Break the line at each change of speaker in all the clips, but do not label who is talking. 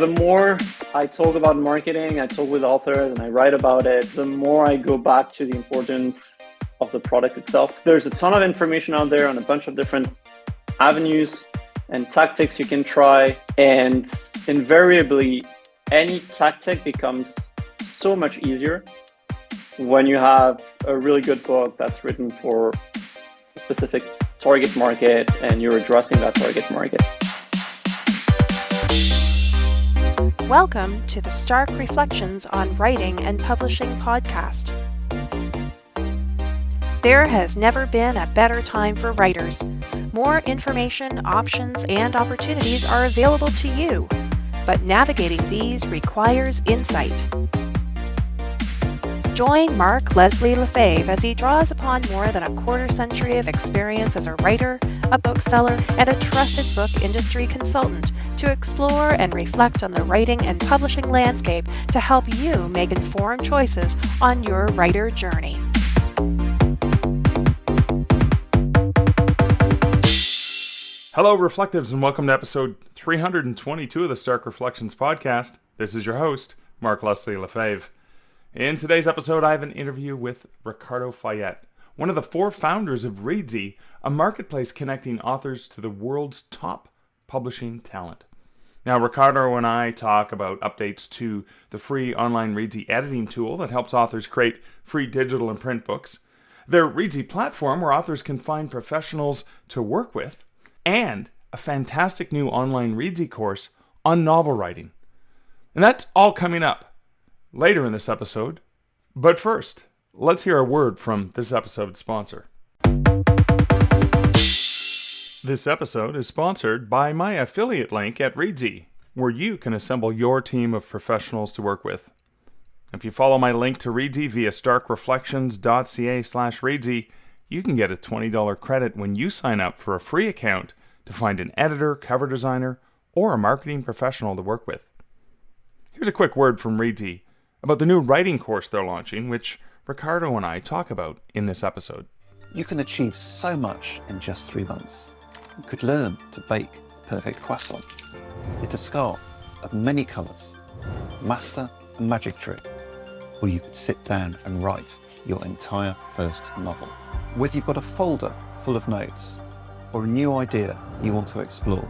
The more I talk about marketing, I talk with authors and I write about it, the more I go back to the importance of the product itself. There's a ton of information out there on a bunch of different avenues and tactics you can try. And invariably, any tactic becomes so much easier when you have a really good book that's written for a specific target market and you're addressing that target market.
Welcome to the Stark Reflections on Writing and Publishing podcast. There has never been a better time for writers. More information, options, and opportunities are available to you, but navigating these requires insight. Join Mark Leslie Lefebvre as he draws upon more than a quarter century of experience as a writer, a bookseller, and a trusted book industry consultant to explore and reflect on the writing and publishing landscape to help you make informed choices on your writer journey.
Hello, Reflectives, and welcome to episode 322 of the Stark Reflections podcast. This is your host, Mark Leslie Lefebvre. In today's episode, I have an interview with Ricardo Fayet, one of the four founders of Reedsy, a marketplace connecting authors to the world's top publishing talent. Now, Ricardo and I talk about updates to the free online Reedsy editing tool that helps authors create free digital and print books, their Reedsy platform where authors can find professionals to work with, and a fantastic new online Reedsy course on novel writing. And that's all coming up later in this episode. But first, let's hear a word from this episode's sponsor. This episode is sponsored by my affiliate link at Reedsy, where you can assemble your team of professionals to work with. If you follow my link to Reedsy via starkreflections.ca/Reedsy, you can get a $20 credit when you sign up for a free account to find an editor, cover designer, or a marketing professional to work with. Here's a quick word from Reedsy about the new writing course they're launching, which Ricardo and I talk about in this episode.
You can achieve so much in just 3 months. You could learn to bake perfect croissant, knit a scarf of many colours, master a magic trick, or you could sit down and write your entire first novel. Whether you've got a folder full of notes or a new idea you want to explore,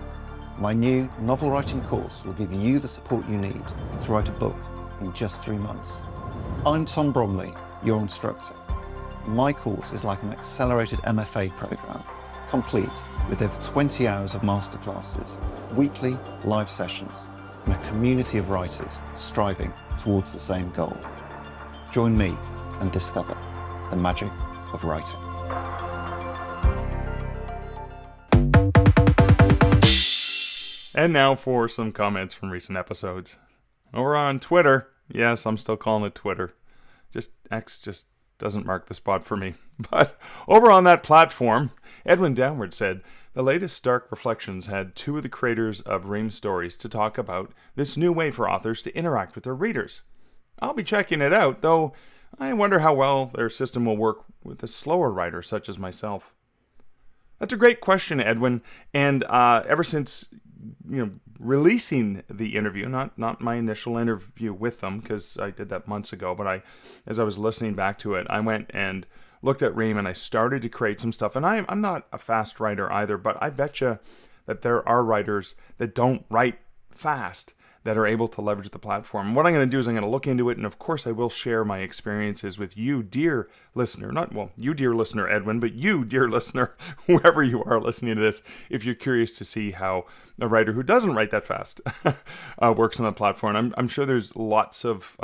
my new novel writing course will give you the support you need to write a book in just 3 months. I'm Tom Bromley, your instructor. My course is like an accelerated MFA program, complete with over 20 hours of masterclasses, weekly live sessions, and a community of writers striving towards the same goal. Join me and discover the magic of writing.
And now for some comments from recent episodes. Over on Twitter, yes, I'm still calling it Twitter. X just doesn't mark the spot for me. But over on that platform, Edwin Downward said, the latest Stark Reflections had two of the creators of Ream Stories to talk about this new way for authors to interact with their readers. I'll be checking it out, though I wonder how well their system will work with a slower writer such as myself. That's a great question, Edwin, and ever since releasing the interview, not my initial interview with them, because I did that months ago, but as I was listening back to it, I went and looked at Ream and I started to create some stuff. And I'm not a fast writer either, but I bet you that there are writers that don't write fast that are able to leverage the platform. What I'm going to do is I'm going to look into it, and of course I will share my experiences with you, dear listener. You, dear listener, Edwin, but you, dear listener, whoever you are listening to this, if you're curious to see how a writer who doesn't write that fast works on the platform. I'm sure there's lots of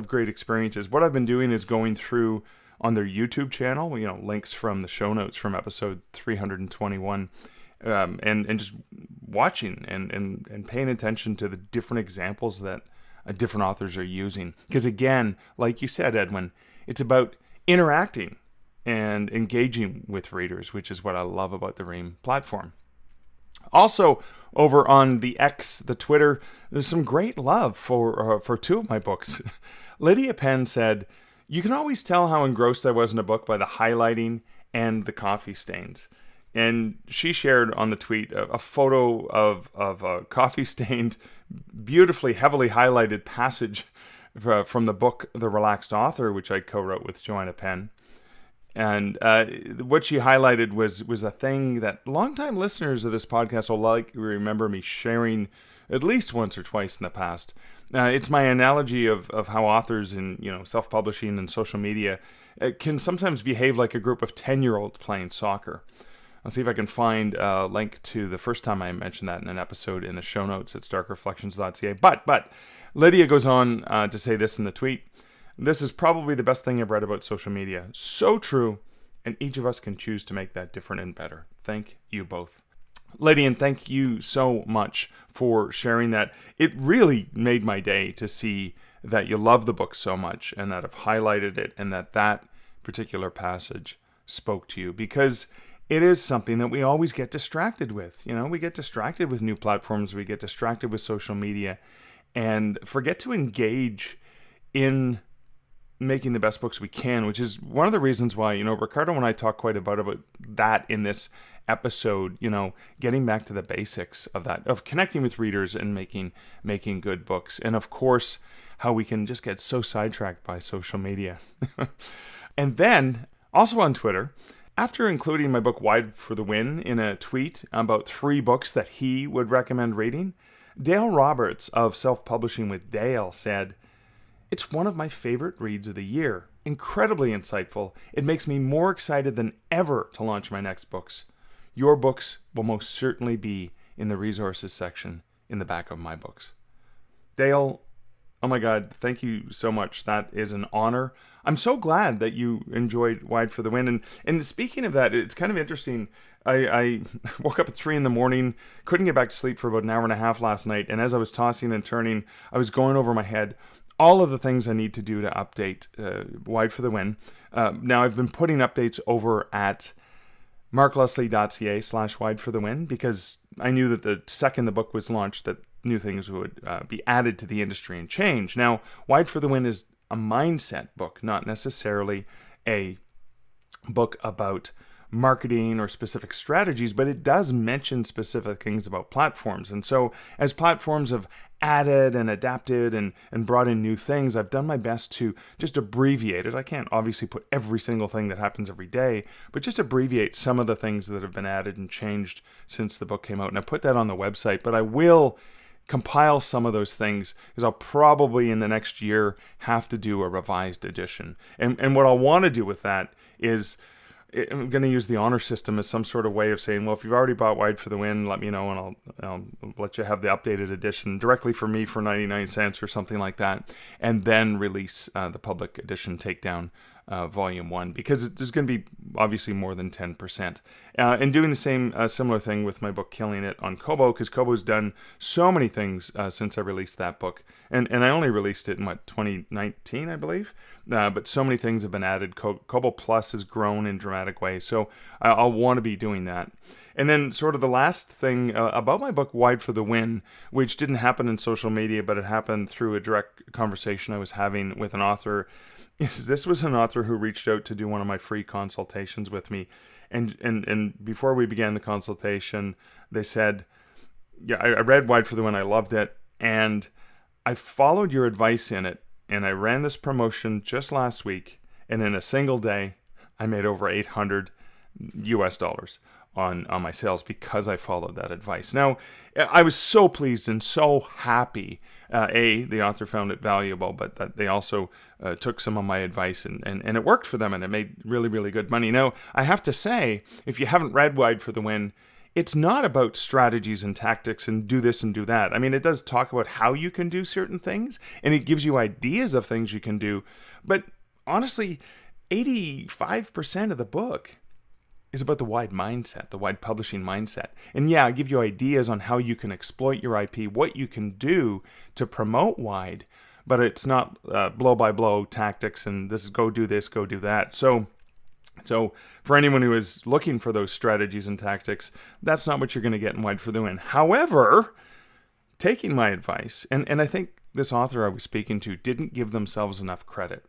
great experiences. What I've been doing is going through on their YouTube channel, links from the show notes from episode 321, and just watching and paying attention to the different examples that different authors are using. Because again, like you said, Edwin, it's about interacting and engaging with readers, which is what I love about the Ream platform. Also, over on the X, the Twitter, there's some great love for two of my books. Lydia Penn said, "You can always tell how engrossed I was in a book by the highlighting and the coffee stains. And she shared on the tweet a photo of a coffee-stained, beautifully, heavily highlighted passage from the book The Relaxed Author, which I co-wrote with Joanna Penn. And what she highlighted was a thing that longtime listeners of this podcast will remember me sharing at least once or twice in the past. It's my analogy of how authors in self-publishing and social media can sometimes behave like a group of 10-year-olds playing soccer. I'll see if I can find a link to the first time I mentioned that in an episode in the show notes at starkreflections.ca. But Lydia goes on to say this in the tweet. This is probably the best thing I've read about social media. So true, and each of us can choose to make that different and better. Thank you both. Lydia, and thank you so much for sharing that. It really made my day to see that you love the book so much and that I've highlighted it and that particular passage spoke to you, because it is something that we always get distracted with. We get distracted with new platforms, we get distracted with social media, and forget to engage in making the best books we can, which is one of the reasons why, Ricardo and I talk quite about that in this episode, getting back to the basics of that, of connecting with readers and making good books. And of course, how we can just get so sidetracked by social media. And then also on Twitter, after including my book Wide for the Win in a tweet about 3 books that he would recommend reading, Dale Roberts of Self-Publishing with Dale said, "It's one of my favorite reads of the year. Incredibly insightful. It makes me more excited than ever to launch my next books. Your books will most certainly be in the resources section in the back of my books." Dale, oh my God, thank you so much. That is an honor. I'm so glad that you enjoyed Wide for the Win. And speaking of that, it's kind of interesting. I woke up at 3 a.m, couldn't get back to sleep for about an hour and a half last night. And as I was tossing and turning, I was going over my head all of the things I need to do to update Wide for the Win. Now, I've been putting updates over at markleslie.ca/Wide for the Win, because I knew that the second the book was launched that new things would be added to the industry and change. Now, Wide for the Win is a mindset book, not necessarily a book about marketing or specific strategies, but it does mention specific things about platforms. And so as platforms have added and adapted and brought in new things, I've done my best to just abbreviate it. I can't obviously put every single thing that happens every day, but just abbreviate some of the things that have been added and changed since the book came out. And I put that on the website, but I will compile some of those things because I'll probably in the next year have to do a revised edition. And what I'll want to do with that is I'm going to use the honor system as some sort of way of saying, well, if you've already bought Wide for the Win, let me know and I'll let you have the updated edition directly for me for 99 cents or something like that, and then release the public edition takedown volume 1, because there's going to be obviously more than 10%. And doing the same similar thing with my book Killing It on Kobo, because Kobo's done so many things since I released that book. And I only released it in 2019, I believe. But so many things have been added. Kobo Plus has grown in dramatic ways. So I'll want to be doing that. And then sort of the last thing about my book, Wide for the Win, which didn't happen in social media, but it happened through a direct conversation I was having with an author, is this was an author who reached out to do one of my free consultations with me. And before we began the consultation, they said, yeah, I read Wide for the Win, I loved it, and I followed your advice in it, and I ran this promotion just last week, and in a single day, I made over $800 on my sales because I followed that advice. Now, I was so pleased and so happy. The author found it valuable, but that they also took some of my advice and it worked for them, and it made really, really good money. Now, I have to say, if you haven't read Wide for the Win, it's not about strategies and tactics and do this and do that. I mean, it does talk about how you can do certain things, and it gives you ideas of things you can do. But honestly, 85% of the book is about the wide mindset, the wide publishing mindset. And yeah, I give you ideas on how you can exploit your IP, what you can do to promote Wide, but it's not blow-by-blow tactics and this is go do this, go do that. So for anyone who is looking for those strategies and tactics, that's not what you're going to get in Wide for the Win. However, taking my advice, and I think this author I was speaking to didn't give themselves enough credit.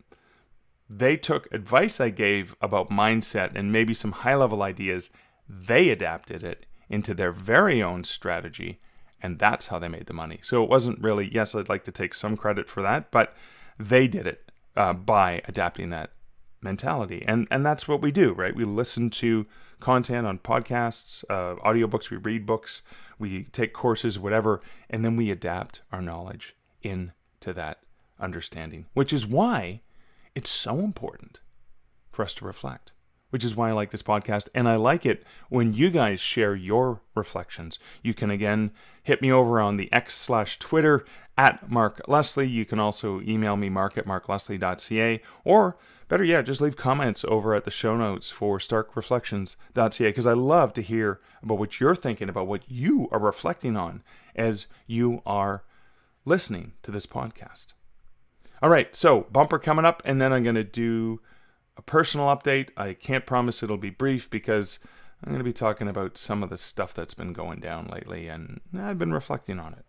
They took advice I gave about mindset and maybe some high-level ideas. They adapted it into their very own strategy, and that's how they made the money. So it wasn't really, yes, I'd like to take some credit for that, but they did it by adapting that mentality. And that's what we do, right? We listen to content on podcasts, audiobooks, we read books, we take courses, whatever, and then we adapt our knowledge into that understanding, which is why it's so important for us to reflect, which is why I like this podcast. And I like it when you guys share your reflections. You can, again, hit me over on the X/Twitter at Mark Leslie. You can also email me, mark@markleslie.ca, or better yet, just leave comments over at the show notes for starkreflections.ca, because I love to hear about what you're thinking, about what you are reflecting on as you are listening to this podcast. All right, so bumper coming up, and then I'm going to do a personal update. I can't promise it'll be brief because I'm going to be talking about some of the stuff that's been going down lately, and I've been reflecting on it.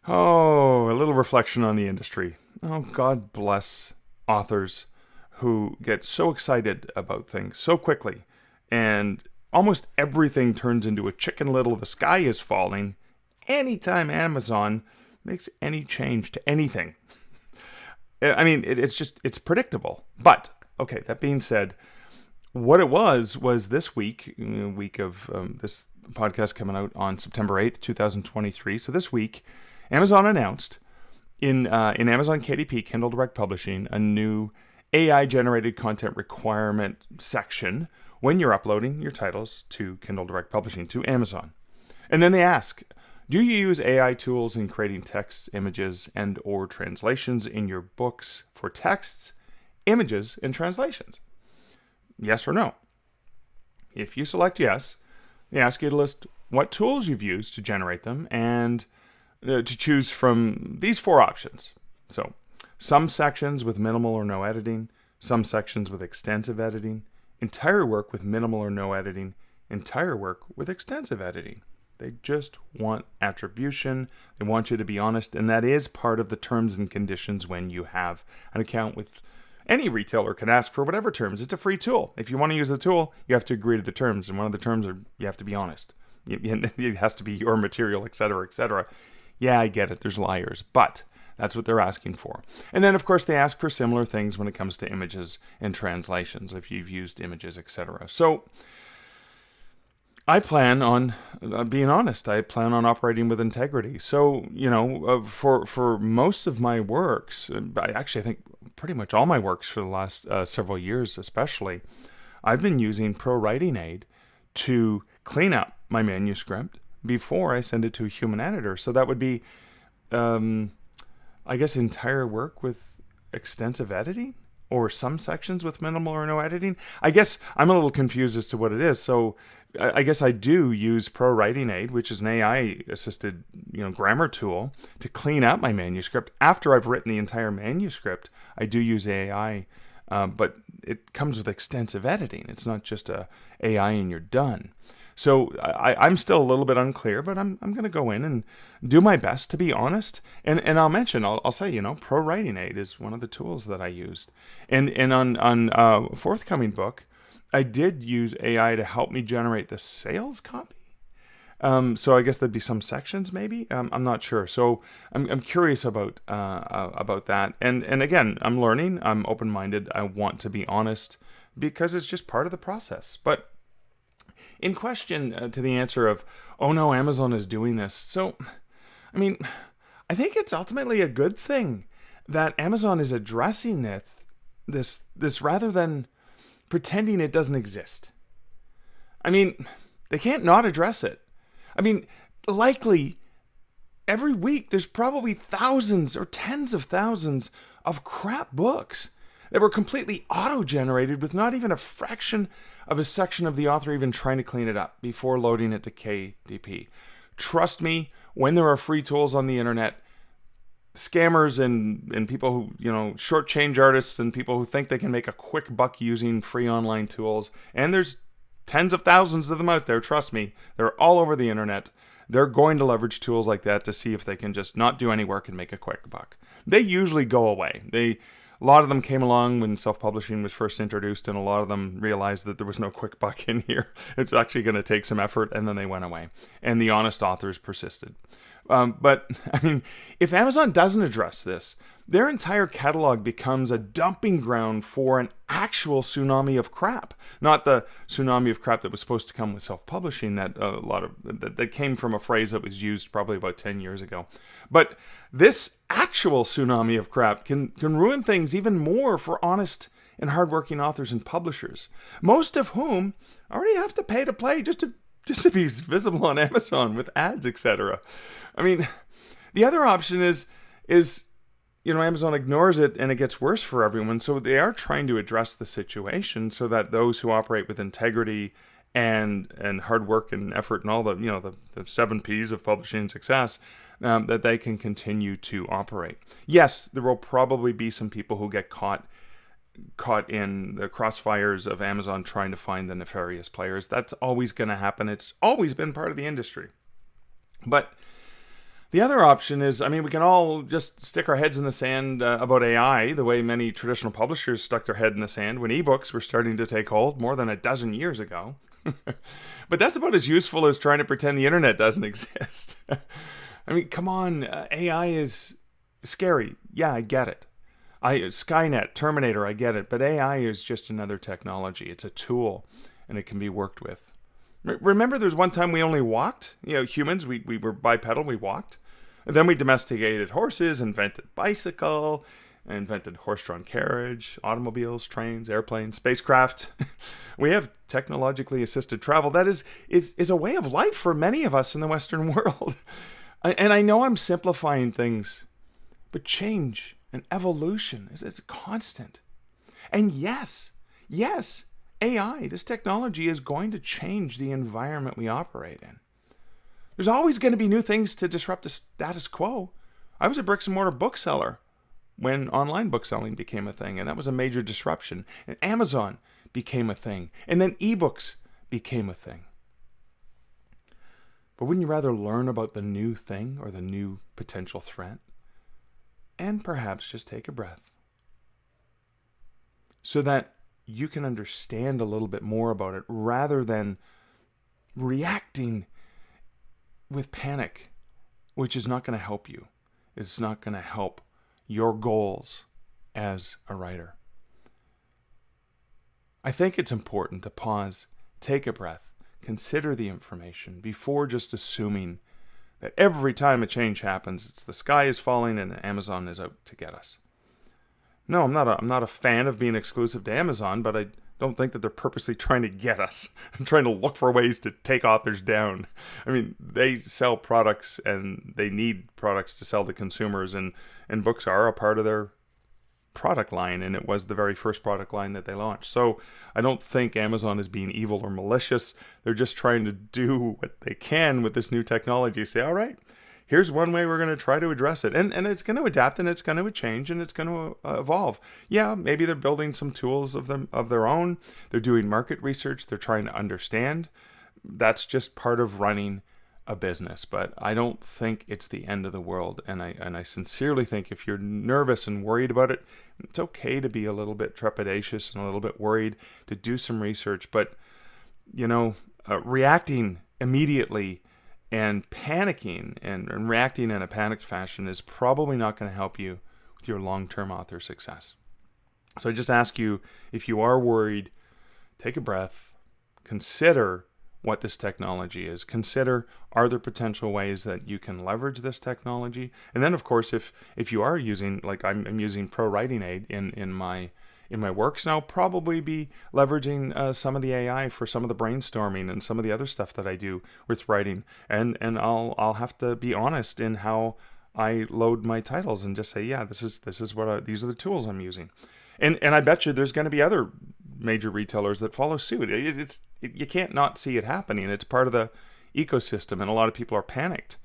Oh, a little reflection on the industry. Oh, God bless authors who get so excited about things so quickly, and almost everything turns into a Chicken Little, the sky is falling anytime Amazon makes any change to anything. I mean, it's predictable. But, okay, that being said, what it was this week of this podcast coming out on September 8th, 2023. So this week, Amazon announced in Amazon KDP, Kindle Direct Publishing, a new AI-generated content requirement section when you're uploading your titles to Kindle Direct Publishing, to Amazon. And then they ask, do you use AI tools in creating texts, images, and or translations in your books for texts, images, and translations? Yes or no? If you select yes, they ask you to list what tools you've used to generate them and to choose from these 4 options. So, some sections with minimal or no editing, some sections with extensive editing, entire work with minimal or no editing, entire work with extensive editing. They just want attribution. They want you to be honest, and that is part of the terms and conditions when you have an account with any retailer. Can ask for whatever terms. It's a free tool. If you want to use the tool, you have to agree to the terms, and one of the terms are you have to be honest. It has to be your material, etc., etc. Yeah, I get it. There's liars, but that's what they're asking for. And then, of course, they ask for similar things when it comes to images and translations, if you've used images, etc. So I plan on being honest. I plan on operating with integrity. So, for most of my works, I think pretty much all my works for the last several years especially, I've been using Pro Writing Aid to clean up my manuscript before I send it to a human editor. So that would be, I guess, entire work with extensive editing, or some sections with minimal or no editing. I guess I'm a little confused as to what it is. So I guess I do use Pro Writing Aid, which is an AI-assisted, grammar tool, to clean out my manuscript. After I've written the entire manuscript, I do use AI, but it comes with extensive editing. It's not just a AI and you're done. So I'm still a little bit unclear, but I'm going to go in and do my best to be honest. And I'll say, Pro Writing Aid is one of the tools that I used. And on a forthcoming book, I did use AI to help me generate the sales copy. So I guess there'd be some sections maybe. I'm not sure. So I'm curious about that. And again, I'm learning. I'm open-minded. I want to be honest because it's just part of the process. But in question to the answer of, oh no, Amazon is doing this. So, I think it's ultimately a good thing that Amazon is addressing this rather than pretending it doesn't exist. They can't not address it. Likely every week there's probably thousands or tens of thousands of crap books that were completely auto-generated with not even a fraction of a section of the author even trying to clean it up before loading it to KDP. Trust me, when there are free tools on the internet, scammers and people who, shortchange artists and people who think they can make a quick buck using free online tools, and there's tens of thousands of them out there, trust me, they're all over the internet. They're going to leverage tools like that to see if they can just not do any work and make a quick buck. They usually go away. A lot of them came along when self-publishing was first introduced, and a lot of them realized that there was no quick buck in here. It's actually going to take some effort, and then they went away. And the honest authors persisted. But, I mean, if Amazon doesn't address this, their entire catalog becomes a dumping ground for an actual tsunami of crap. Not the tsunami of crap that was supposed to come with self-publishing, that came from a phrase that was used probably about 10 years ago. But this actual tsunami of crap can ruin things even more for honest and hardworking authors and publishers, most of whom already have to pay to play just to be visible on Amazon with ads, etc. I mean, the other option is Amazon ignores it and it gets worse for everyone. So they are trying to address the situation so that those who operate with integrity and hard work and effort and all the 7 P's of publishing success, that they can continue to operate. Yes, there will probably be some people who get caught in the crossfires of Amazon trying to find the nefarious players. That's always going to happen. It's always been part of the industry. But the other option is, we can all just stick our heads in the sand about AI, the way many traditional publishers stuck their head in the sand when ebooks were starting to take hold more than a dozen years ago. But that's about as useful as trying to pretend the internet doesn't exist. Come on, AI is scary. Yeah, I get it. Skynet, Terminator, I get it. But AI is just another technology. It's a tool, and it can be worked with. Remember, there's one time we only walked? Humans, we were bipedal, we walked. And then we domesticated horses, invented bicycle, invented horse-drawn carriage, automobiles, trains, airplanes, spacecraft. We have technologically assisted travel. That is a way of life for many of us in the Western world. And I know I'm simplifying things, but change and evolution it's constant. And yes, AI, this technology is going to change the environment we operate in. There's always going to be new things to disrupt the status quo. I was a bricks and mortar bookseller when online bookselling became a thing, and that was a major disruption. And Amazon became a thing, and then ebooks became a thing. But wouldn't you rather learn about the new thing or the new potential threat? And perhaps just take a breath so that you can understand a little bit more about it rather than reacting with panic, which is not going to help you. It's not going to help your goals as a writer. I think it's important to pause, take a breath, consider the information before just assuming that every time a change happens, it's the sky is falling and Amazon is out to get us. No, I'm not a fan of being exclusive to Amazon, but I don't think that they're purposely trying to get us and trying to look for ways to take authors down. They sell products and they need products to sell to consumers, and books are a part of their product line, and it was the very first product line that they launched. So I don't think Amazon is being evil or malicious. They're just trying to do what they can with this new technology. Say, all right, here's one way we're going to try to address it. And it's going to adapt, and it's going to change, and it's going to evolve. Yeah, maybe they're building some tools of their own. They're doing market research. They're trying to understand. That's just part of running a business. But I don't think it's the end of the world. And I sincerely think if you're nervous and worried about it, it's okay to be a little bit trepidatious and a little bit worried, to do some research. But, reacting immediately and panicking and reacting in a panicked fashion is probably not going to help you with your long-term author success. So I just ask you, if you are worried, take a breath, consider what this technology is. Consider, are there potential ways that you can leverage this technology? And then, of course, if you are using, like I'm using Pro Writing Aid in my works, and I'll probably be leveraging some of the AI for some of the brainstorming and some of the other stuff that I do with writing. And I'll have to be honest in how I load my titles and just say, yeah, this is what these are the tools I'm using. And I bet you there's going to be other major retailers that follow suit. You can't not see it happening. It's part of the ecosystem, and a lot of people are panicked.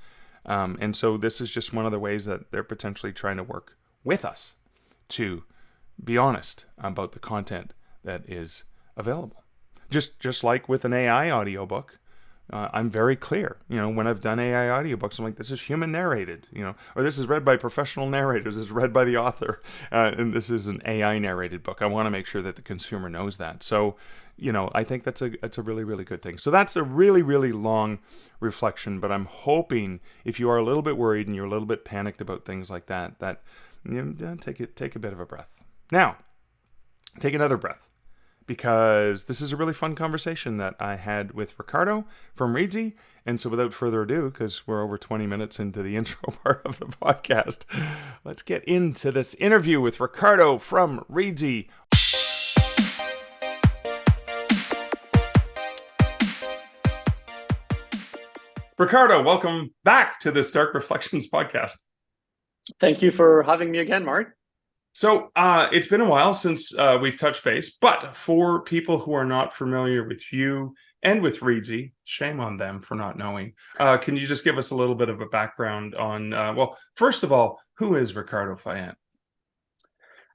And so this is just one of the ways that they're potentially trying to work with us to be honest about the content that is available. Just like with an AI audiobook, I'm very clear. When I've done AI audiobooks, I'm like, this is human narrated, or this is read by professional narrators, this is read by the author, and this is an AI narrated book. I want to make sure that the consumer knows that. So, I think that's a really, really good thing. So that's a really, really long reflection, but I'm hoping if you are a little bit worried and you're a little bit panicked about things like that, take a bit of a breath. Now, take another breath, because this is a really fun conversation that I had with Ricardo from Reedsy. And so without further ado, because we're over 20 minutes into the intro part of the podcast, let's get into this interview with Ricardo from Reedsy. Ricardo, welcome back to the Stark Reflections podcast.
Thank you for having me again, Mark.
So it's been a while since we've touched base, but for people who are not familiar with you and with Reedsy, shame on them for not knowing. Can you just give us a little bit of a background on, well, first of all, who is Ricardo Fayet?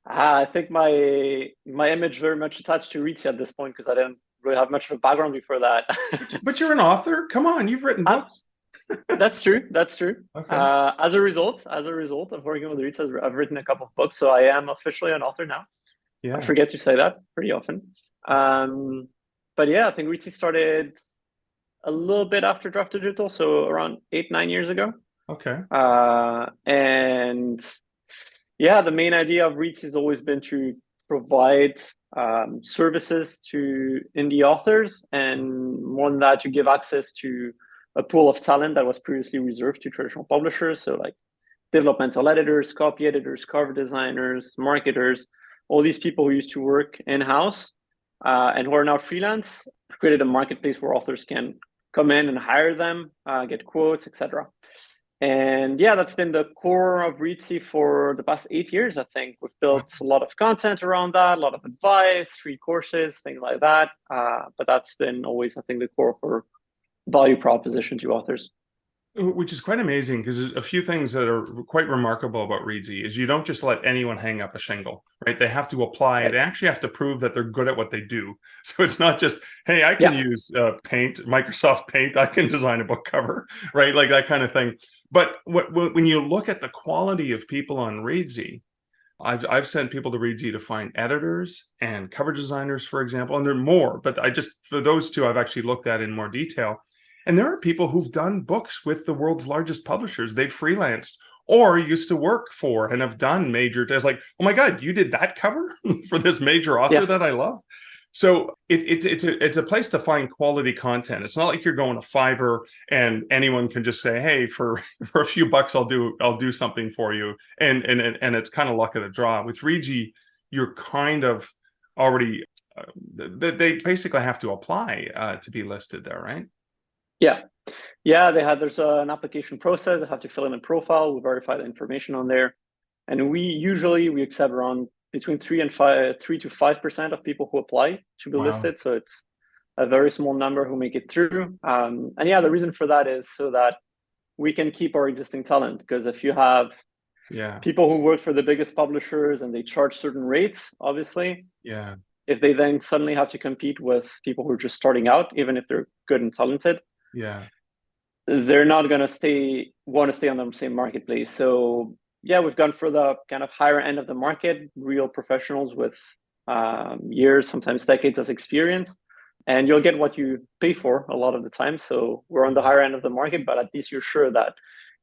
I think my image very much attached to Reedsy at this point, because I didn't really have much of a background before that.
But you're an author. Come on, you've written books.
That's true.
Okay.
As a result of working with Reedsy, I've written a couple of books, so I am officially an author now.
Yeah.
I forget to say that pretty often. But yeah, I think Reedsy started a little bit after Draft Digital, so around 8-9 years ago.
Okay.
And yeah, the main idea of Reedsy has always been to provide services to indie authors, and more than that, to give access to a pool of talent that was previously reserved to traditional publishers. So like developmental editors, copy editors, cover designers, marketers, all these people who used to work in-house and who are now freelance, created a marketplace where authors can come in and hire them, get quotes, etc. And yeah, that's been the core of Reedsy for the past 8 years, I think. We've built a lot of content around that, a lot of advice, free courses, things like that. But that's been always, I think, the core for value proposition to authors.
Which is quite amazing, because there's a few things that are quite remarkable about Reedsy. Is you don't just let anyone hang up a shingle, right? They have to apply. Right. They actually have to prove that they're good at what they do. So it's not just, hey, I can use Paint, Microsoft Paint, I can design a book cover, right? Like that kind of thing. But when you look at the quality of people on Reedsy, I've sent people to Reedsy to find editors and cover designers, for example, and there are more. But for those two, I've actually looked at in more detail. And there are people who've done books with the world's largest publishers. They've freelanced or used to work for and have done major. It's like, oh my God, you did that cover for this major author that I love. So it's a place to find quality content. It's not like you're going to Fiverr and anyone can just say, hey, for a few bucks, I'll do something for you. And it's kind of luck of the draw. With Reedsy, you're kind of already, they basically have to apply to be listed there, right?
Yeah, there's an application process. They have to fill in a profile. We verify the information on there, and we accept around between 3 to 5% of people who apply to be listed. So it's a very small number who make it through. And yeah, the reason for that is so that we can keep our existing talent. Because if you have people who work for the biggest publishers and they charge certain rates, obviously, if they then suddenly have to compete with people who are just starting out, even if they're good and talented, they're not going to want to stay on the same marketplace. So yeah, we've gone for the kind of higher end of the market, real professionals with years, sometimes decades of experience, and you'll get what you pay for a lot of the time. So we're on the higher end of the market, but at least you're sure that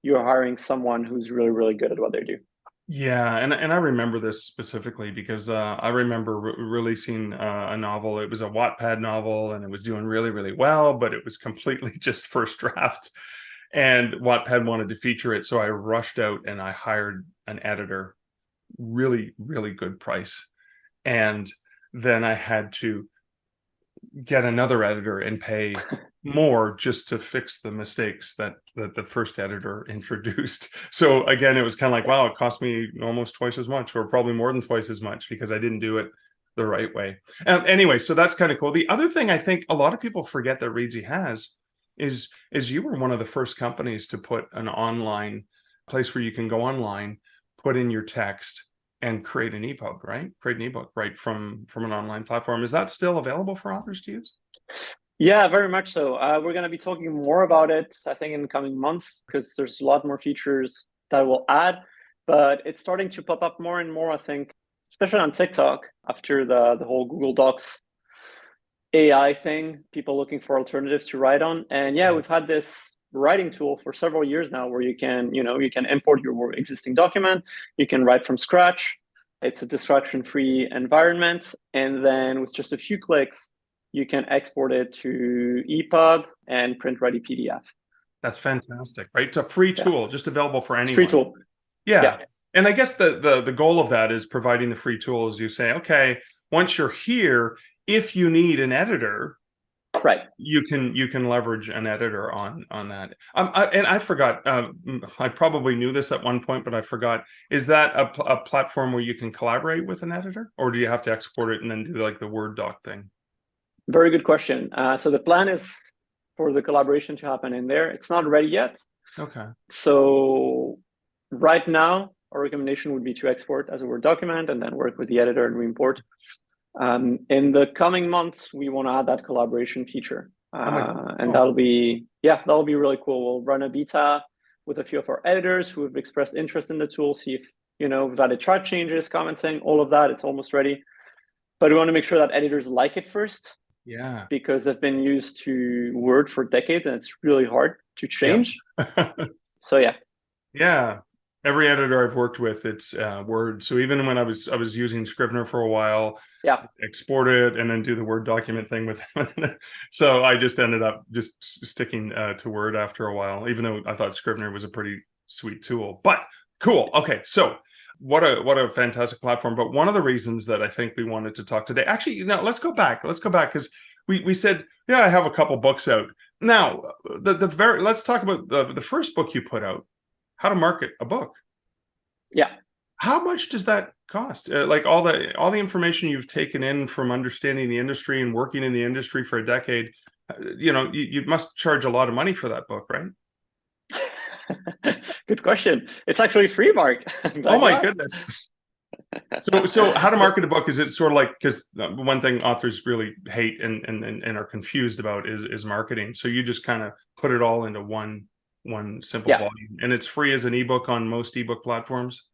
you're hiring someone who's really, really good at what they do.
Yeah, and I remember this specifically because I remember releasing a novel. It was a Wattpad novel, and it was doing really, really well, but it was completely just first draft. And Wattpad wanted to feature it, so I rushed out and I hired an editor, really, really good price. And then I had to get another editor and pay more just to fix the mistakes that the first editor introduced. So again, it was kind of like, wow, it cost me almost twice as much, or probably more than twice as much, because I didn't do it the right way. Anyway, so that's kind of cool. The other thing I think a lot of people forget that Reedsy has is you were one of the first companies to put an online place where you can go online, put in your text, and create an ebook, right? Create an ebook right from an online platform. Is that still available for authors to use?
Yeah, very much so. We're going to be talking more about it, I think, in the coming months, because there's a lot more features that we'll add. But it's starting to pop up more and more, I think, especially on TikTok after the whole Google Docs AI thing, people looking for alternatives to write on. And yeah, we've had this writing tool for several years now where you can import your existing document, you can write from scratch. It's a distraction-free environment. And then with just a few clicks, you can export it to EPUB and print-ready PDF.
That's fantastic, right? It's a free tool, just available for anyone.
It's free tool.
Yeah. And I guess the goal of that is providing the free tools. You say, okay, once you're here, if you need an editor,
right,
you can leverage an editor on that. And I forgot, I probably knew this at one point, but I forgot. Is that a platform where you can collaborate with an editor, or do you have to export it and then do like the Word doc thing?
Very good question. So the plan is for the collaboration to happen in there. It's not ready yet.
Okay.
So right now, our recommendation would be to export as a Word document and then work with the editor and re-import. In the coming months, we want to add that collaboration feature. And that'll be really cool. We'll run a beta with a few of our editors who have expressed interest in the tool, see if, we've added chart changes, commenting, all of that. It's almost ready. But we want to make sure that editors like it first.
Yeah.
Because they've been used to Word for decades and it's really hard to change.
Yeah.
So yeah.
Yeah. Every editor I've worked with, it's Word. So even when I was using Scrivener for a while, export it and then do the Word document thing with it. So I just ended up just sticking to Word after a while, even though I thought Scrivener was a pretty sweet tool. But cool. Okay, so what a fantastic platform. But one of the reasons that I think we wanted to talk today, actually, let's go back because we said, yeah, I have a couple books out. Now, let's talk about the first book you put out, How to Market a Book.
Yeah.
How much does that cost? Like all the information you've taken in from understanding the industry and working in the industry for a decade, you must charge a lot of money for that book, right?
Good question. It's actually free, Mark.
Oh my goodness. So How to Market a Book, is it sort of like, because one thing authors really hate and are confused about is marketing. So you just kind of put it all into one simple volume, and it's free as an ebook on most ebook platforms.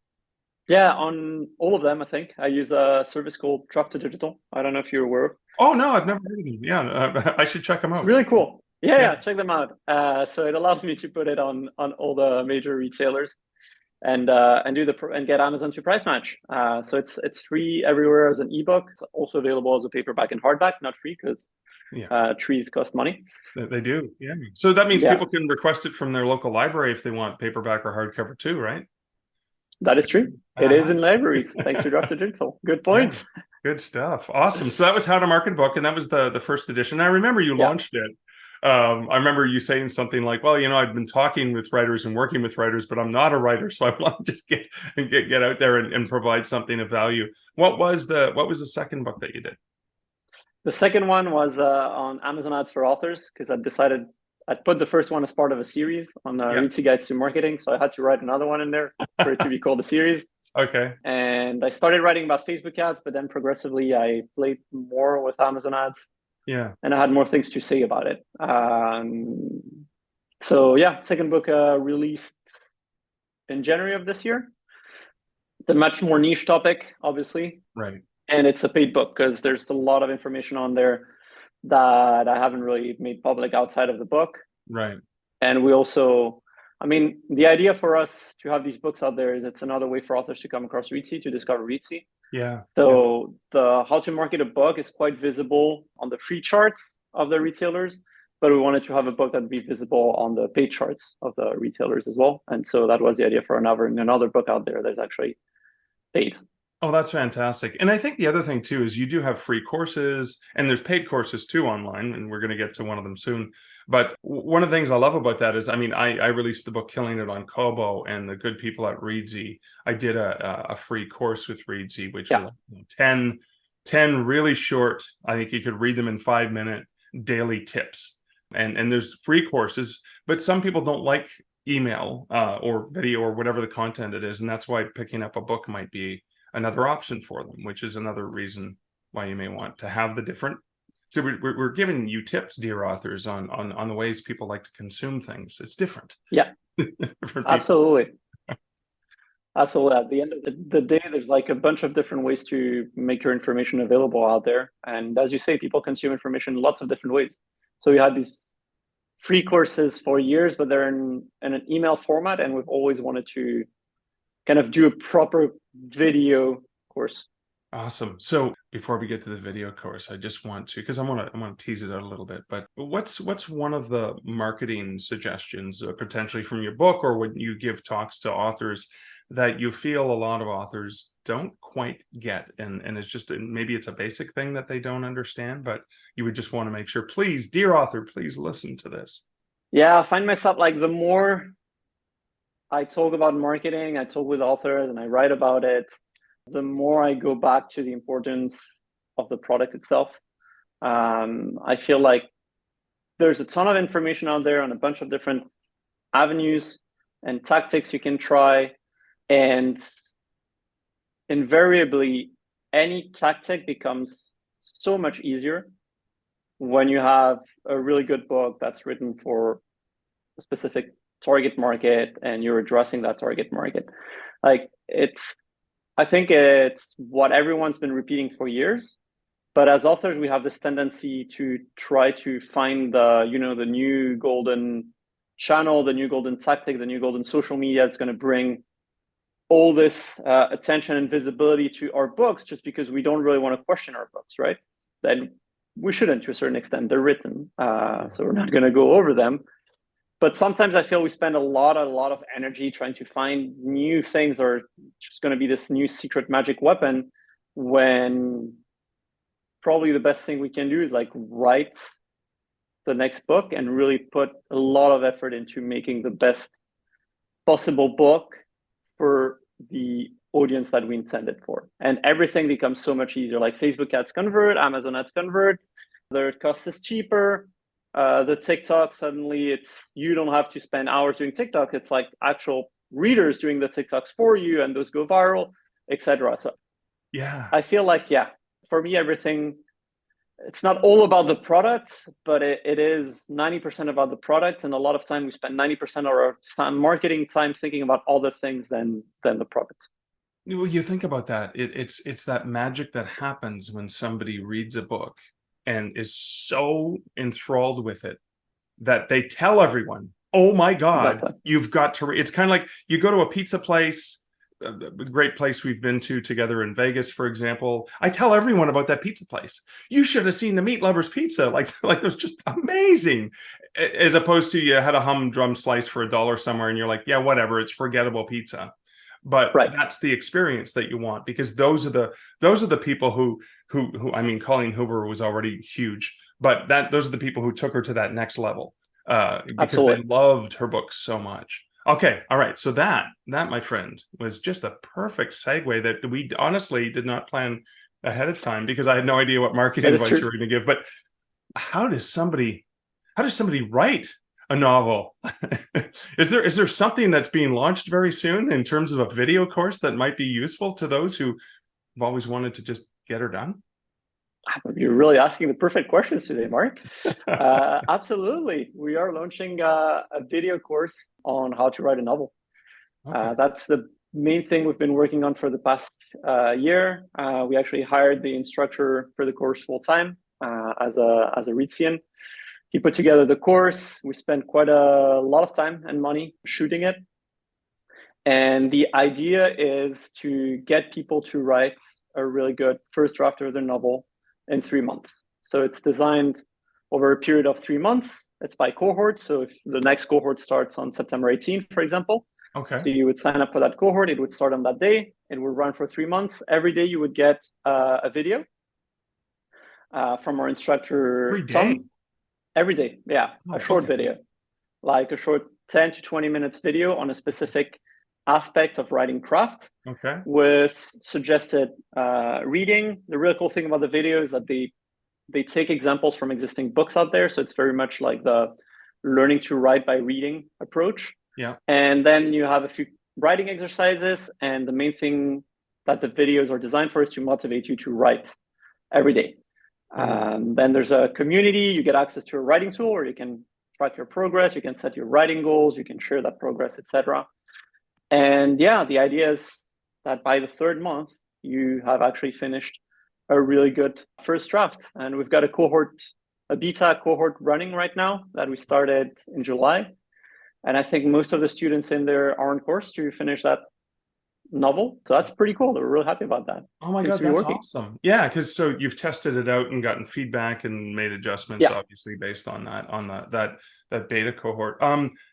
Yeah, on all of them, I think. I use a service called Drop to Digital. I don't know if you're aware of.
Oh no, I've never heard of them. Yeah, I should check them out.
Really cool. Yeah, check them out. So it allows me to put it on all the major retailers and get Amazon to price match. So it's free everywhere as an ebook. It's also available as a paperback and hardback, not free because trees cost money.
They do, yeah. So that means people can request it from their local library if they want paperback or hardcover too, right?
That is true. It is in libraries. Thanks to Drop to Digital. Good point.
Yeah. Good stuff. Awesome. So that was How to Market a Book, and that was the first edition. I remember you launched it. I remember you saying something like, well, I've been talking with writers and working with writers, but I'm not a writer, so I want to just get out there and provide something of value. What was the second book that you did?
The second one was on Amazon Ads for Authors, because I decided I'd put the first one as part of a series on Reedsy Guides to Marketing, so I had to write another one in there for it to be called a series. Okay. And I started writing about Facebook ads, but then progressively I played more with Amazon Ads. Yeah. And I had more things to say about it. So yeah, second book released in January of this year. It's a much more niche topic, obviously. Right. And it's a paid book because there's a lot of information on there that I haven't really made public outside of the book. Right. And we also, the idea for us to have these books out there is it's another way for authors to come across Reedsy, to discover Reedsy. Yeah. So the How to Market a Book is quite visible on the free charts of the retailers, but we wanted to have a book that would be visible on the paid charts of the retailers as well. And so that was the idea for another book out there that's actually paid.
Oh, that's fantastic. And I think the other thing too is you do have free courses, and there's paid courses too online, and we're going to get to one of them soon. But one of the things I love about that is, I released the book Killing It on Kobo, and the good people at Reedsy, I did a free course with Reedsy, which was 10 really short, I think you could read them in 5-minute daily tips. And there's free courses, but some people don't like email or video or whatever the content it is. And that's why picking up a book might be another option for them, which is another reason why you may want to have the different So we're giving you tips, dear authors, on the ways people like to consume things. It's different.
Yeah,
Different people.
absolutely. Absolutely. At the end of the day, there's like a bunch of different ways to make your information available out there. And as you say, people consume information in lots of different ways. So you had these free courses for years, but they're in an email format. And we've always wanted to kind of do a proper video course.
Awesome. So before we get to the video course, I just want to, because I want to tease it out a little bit, but what's one of the marketing suggestions potentially from your book, or when you give talks to authors, that you feel a lot of authors don't quite get, and it's just, maybe it's a basic thing that they don't understand, but you would just want to make sure, please, dear author, please listen to this.
Yeah, I find myself like the more I talk about marketing, I talk with authors and I write about it, the more I go back to the importance of the product itself. I feel like there's a ton of information out there on a bunch of different avenues and tactics you can try. And invariably, any tactic becomes so much easier when you have a really good book that's written for a specific target market and you're addressing that target market. I think it's what everyone's been repeating for years. But as authors, we have this tendency to try to find the new golden channel, the new golden tactic, the new golden social media that's going to bring all this attention and visibility to our books, just because we don't really want to question our books, right? Then we shouldn't, to a certain extent. They're written, so we're not going to go over them. But sometimes I feel we spend a lot of energy trying to find new things that are just going to be this new secret magic weapon, when probably the best thing we can do is like write the next book and really put a lot of effort into making the best possible book for the audience that we intended for. And everything becomes so much easier. Like Facebook ads convert, Amazon ads convert, their cost is cheaper. The TikTok, suddenly you don't have to spend hours doing TikTok. It's like actual readers doing the TikToks for you, and those go viral, etc. So
yeah,
I feel like, for me, everything, it's not all about the product, but it is 90% about the product. And a lot of time we spend 90% of our time, marketing time, thinking about other things than the product.
Well, you think about that. It's that magic that happens when somebody reads a book and is so enthralled with it that they tell everyone, oh my God, you've got to read. It's kind of like you go to a pizza place, a great place we've been to together in Vegas, for example. I tell everyone about that pizza place. You should have seen the Meat Lovers pizza. Like it was just amazing. As opposed to you had a humdrum slice for $1 somewhere and you're like, yeah, whatever, it's forgettable pizza. But that's the experience that you want, because those are the people who I mean, Colleen Hoover was already huge, but those are the people who took her to that next level because they loved her books so much. Okay, all right. So that, my friend, was just a perfect segue that we honestly did not plan ahead of time, because I had no idea what marketing advice you were going to give. But how does somebody write a novel? Is there something that's being launched very soon in terms of a video course that might be useful to those who have always wanted to just get her done?
You're really asking the perfect questions today, Mark. Absolutely. We are launching a video course on how to write a novel. Okay. That's the main thing we've been working on for the past year. We actually hired the instructor for the course full time as a Reedsian. He put together the course. We spent quite a lot of time and money shooting it. And the idea is to get people to write a really good first draft of their novel in 3 months. So it's designed over a period of 3 months. It's by cohort. So if the next cohort starts on September 18th, for example, so you would sign up for that cohort. It would start on that day. It would run for 3 months. Every day you would get a video from our instructor.
Every day?
Every day, yeah. A short video, like a short 10 to 20 minutes video on a specific aspect of writing craft, with suggested reading. The really cool thing about the video is that they take examples from existing books out there. So it's very much like the learning to write by reading approach. Yeah. And then you have a few writing exercises. And the main thing that the videos are designed for is to motivate you to write every day. Then there's a community. You get access to a writing tool where you can track your progress. You can set your writing goals. You can share that progress, etc. And yeah, the idea is that by the third month, you have actually finished a really good first draft. And we've got a beta cohort running right now that we started in July. And I think most of the students in there are on course to finish that novel. So that's pretty cool. We're really happy about that.
Oh my God, that's awesome. Yeah, because so you've tested it out and gotten feedback and made adjustments, obviously based on that beta cohort.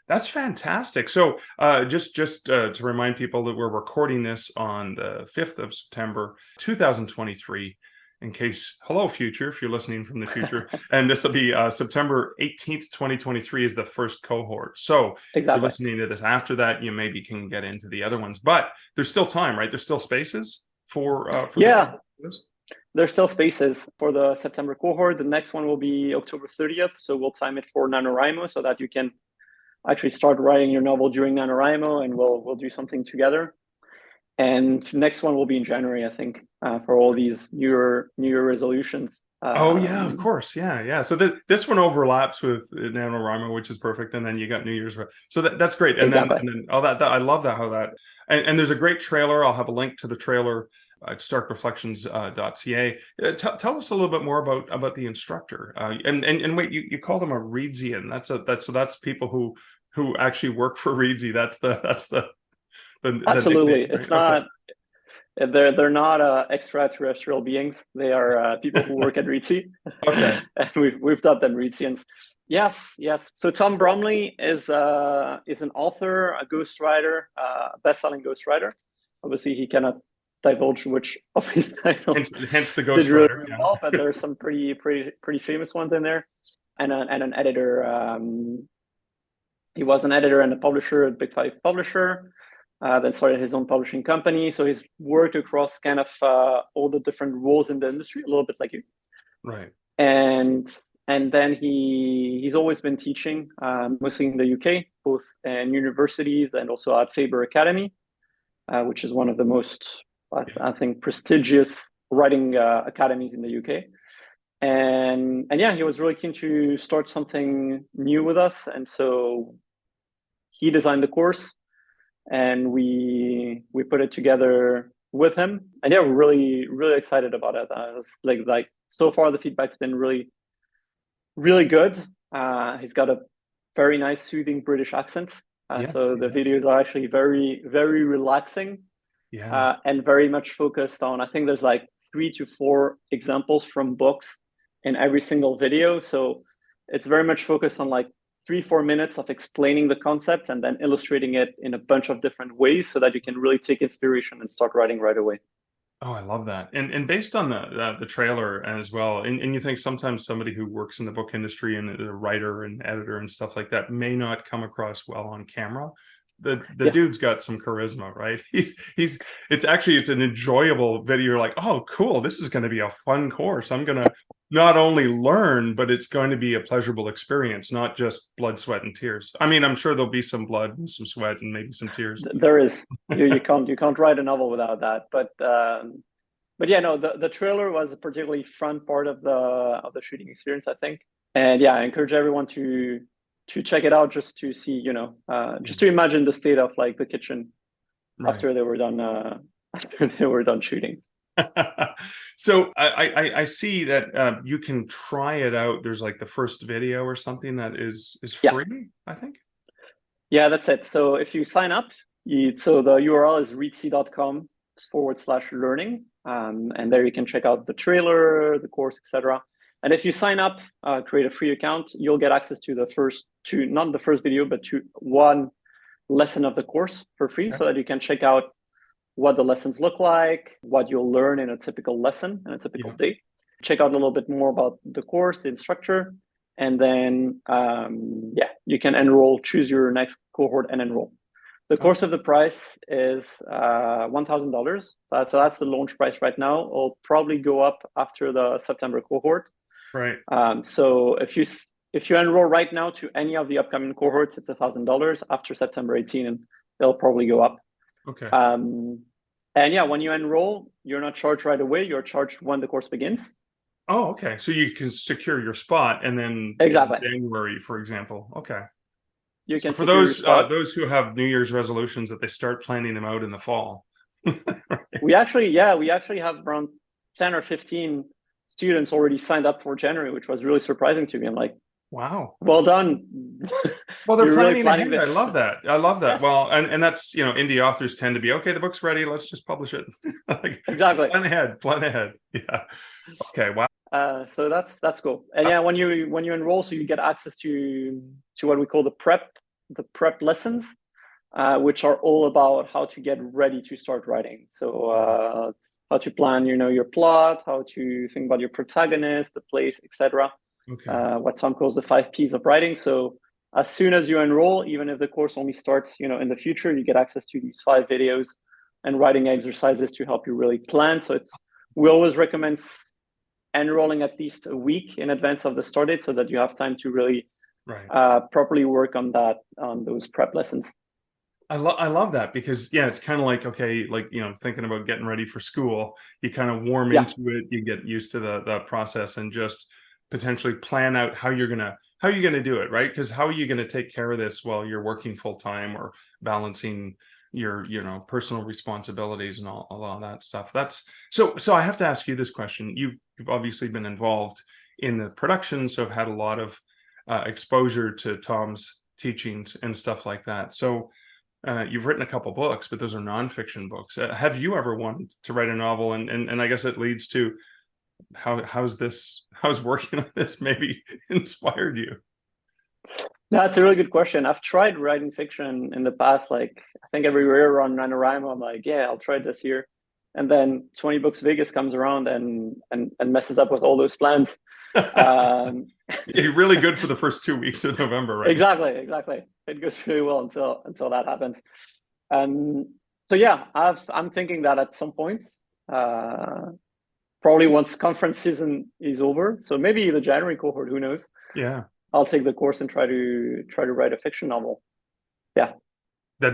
That's fantastic. So just to remind people that we're recording this on the 5th of September, 2023. In case, hello future, if you're listening from the future, and this will be September 18th, 2023 is the first cohort. So if you're listening to this after that, you maybe can get into the other ones, but there's still time, right? There's still spaces for
there's still spaces for the September cohort. The next one will be October 30th. So we'll time it for NaNoWriMo so that you can actually start writing your novel during NaNoWriMo, and we'll do something together. And the next one will be in January, I think, for all these New Year resolutions.
Of course. Yeah. So this one overlaps with NaNoWriMo, which is perfect. And then you got New Year's. So that's great. And then all that, I love that, and there's a great trailer. I'll have a link to the trailer at starkreflections.ca. Tell us a little bit more about the instructor. And wait, you call them a Reedsian. That's people who actually work for Reedsy. That's the
Absolutely.
Nickname, right?
It's not, they're not extraterrestrial beings. They are people who work at Reedsy.
Okay.
And we've dubbed them Reedsians. Yes. So Tom Bromley is an author, a ghostwriter, a best-selling ghostwriter. Obviously, he cannot divulge which of his titles.
Hence the ghostwriter.
Really well, but there are some pretty famous ones in there, and an editor. He was an editor and a publisher at Big Five Publisher. Then started his own publishing company. So he's worked across kind of all the different roles in the industry, a little bit like you.
Right.
And then he's always been teaching, mostly in the UK, both in universities and also at Faber Academy, which is one of the most, I think, prestigious writing academies in the UK. And yeah, he was really keen to start something new with us. And so he designed the course. And we put it together with him, and yeah, we're really excited about it. It's like so far the feedback's been really good. He's got a very nice, soothing British accent, so the videos are actually very relaxing, and very much focused on. I think there's like 3 to 4 examples from books in every single video, so it's very much focused on like 3-4 minutes of explaining the concept and then illustrating it in a bunch of different ways so that you can really take inspiration and start writing right away.
Oh, I love that. And based on the trailer as well, and you think sometimes somebody who works in the book industry and is a writer and editor and stuff like that may not come across well on camera. The dude's got some charisma, right? It's an enjoyable video. You're like, oh, cool. This is going to be a fun course. I'm going to not only learn, but it's going to be a pleasurable experience, not just blood, sweat, and tears. I mean, I'm sure there'll be some blood and some sweat and maybe some tears.
There is. You can't write a novel without that. But yeah, no, the trailer was a particularly fun part of the shooting experience, I think. And yeah, I encourage everyone to check it out just to see, just to imagine the state of like the kitchen after they were done shooting.
So I see that you can try it out. There's like the first video or something that is free, I think.
Yeah, that's it. So if you sign up, so the URL is reedsy.com/learning. And there you can check out the trailer, the course, etc. And if you sign up, create a free account, you'll get access to the first two, not the first video, but to one lesson of the course for free, so that you can check out what the lessons look like, what you'll learn in a typical lesson and a typical day. Check out a little bit more about the course, the instructor, and then you can enroll, choose your next cohort and enroll. The course of the price is $1,000. So that's the launch price right now. It'll probably go up after the September cohort.
Right.
So if you enroll right now to any of the upcoming cohorts, it's $1,000. After September 18, and they'll probably go up.
Okay.
And yeah, when you enroll, you're not charged right away. You're charged when the course begins.
Oh, okay. So you can secure your spot, and then
Exactly.
in January, for example. Okay.
You
So
can
for
secure your spot.
those who have New Year's resolutions, that they start planning them out in the fall.
We actually have around 10 or 15 students already signed up for January, which was really surprising to me. I'm like,
Wow.
well done.
Well, they're
You're really
planning
planning
ahead. I
this.
love that. I love that.
Yes,
Well, and that's, indie authors tend to be, okay, the book's ready, let's just publish it. Like,
exactly.
plan ahead, plan ahead. Yeah. Okay. Wow.
So that's cool. And yeah, when you enroll, so you get access to what we call the prep lessons, which are all about how to get ready to start writing. So how to plan, your plot, how to think about your protagonist, the place, etc.
Okay.
What Tom calls the 5 Ps of writing. So as soon as you enroll, even if the course only starts, in the future, you get access to these 5 videos and writing exercises to help you really plan. So we always recommend enrolling at least a week in advance of the start date so that you have time to really
Right.
properly work on those prep lessons.
I love that, because it's kind of like, okay, like, thinking about getting ready for school, you kind of warm
Yeah,
into it, you get used to the process, and just potentially plan out how you're gonna do it, right? Because how are you gonna take care of this while you're working full time, or balancing your personal responsibilities and all of that stuff? That's so I have to ask you this question. You've obviously been involved in the production, so have had a lot of exposure to Tom's teachings and stuff like that. So you've written a couple books, but those are nonfiction books. Have you ever wanted to write a novel? And I guess it leads to how's working on this maybe inspired you?
that's a really good question. I've tried writing fiction in the past. Like, I think every year on NaNoWriMo, I'm like, yeah, I'll try this year. And then 20 Books Vegas comes around and messes up with all those plans.
You're really good for the first 2 weeks of November, right?
Exactly. It goes really well until that happens. So yeah, I'm thinking that at some point, probably once conference season is over, so maybe the January cohort, who knows?
Yeah.
I'll take the course and try to write a fiction novel. Yeah.
That